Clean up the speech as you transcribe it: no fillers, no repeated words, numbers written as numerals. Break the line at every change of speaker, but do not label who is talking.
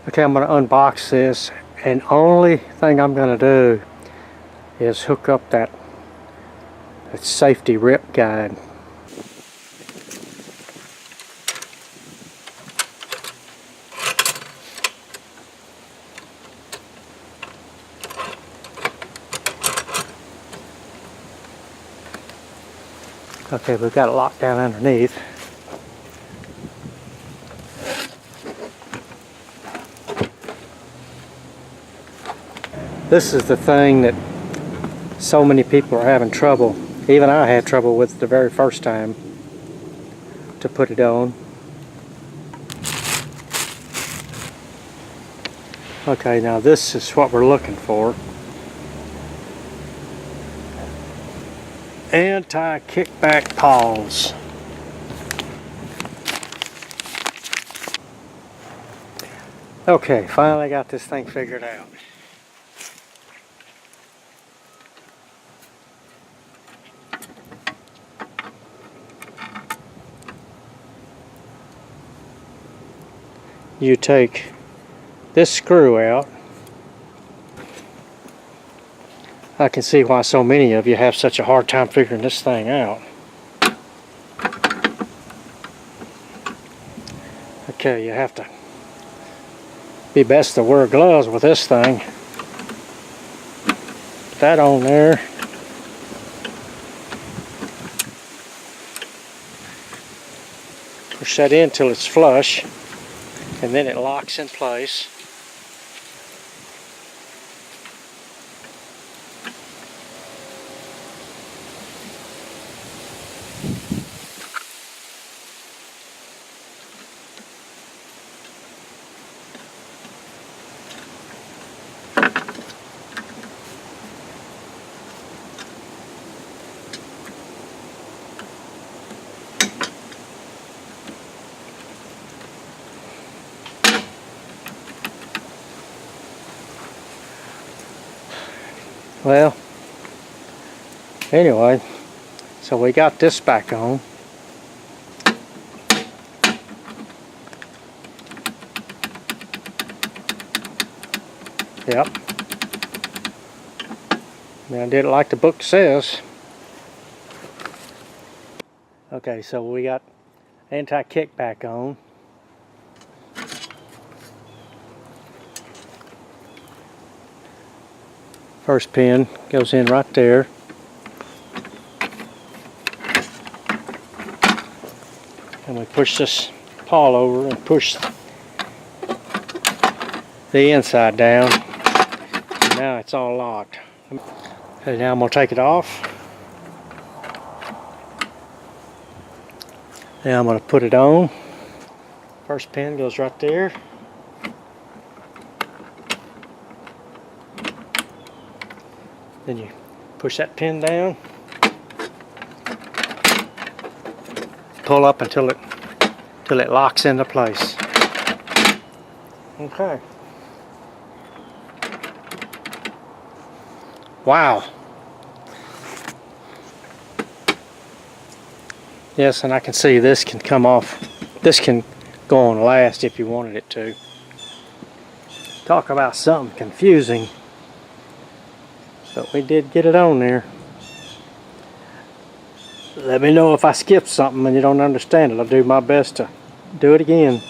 Okay, I'm going to unbox this, and only thing I'm going to do is hook up that safety rip guide. Okay, we've got it locked down underneath. This is the thing that so many people are having trouble. Even I had trouble with the very first time to put it on. Okay, now this is what we're looking for. Anti-kickback pawls. Okay, finally got this thing figured out. You take this screw out. I can see why so many of you have such a hard time figuring this thing out. Okay, you have to be best to wear gloves with this thing. Put that on there. Push that in till it's flush, and then it locks in place. Well, anyway, so we got this back on. Yep. Now, I did it like the book says. Okay, so we got anti-kickback on. First pin goes in right there. And we push this pawl over and push the inside down. And now it's all locked. Okay, now I'm going to take it off. Now I'm going to put it on. First pin goes right there. Then you push that pin down, pull up until it locks into place. Okay. Wow. Yes, and I can see this can come off. This can go on last if you wanted it to. Talk about something confusing. But we did get it on there. Let me know if I skipped something and you don't understand it. I'll do my best to do it again.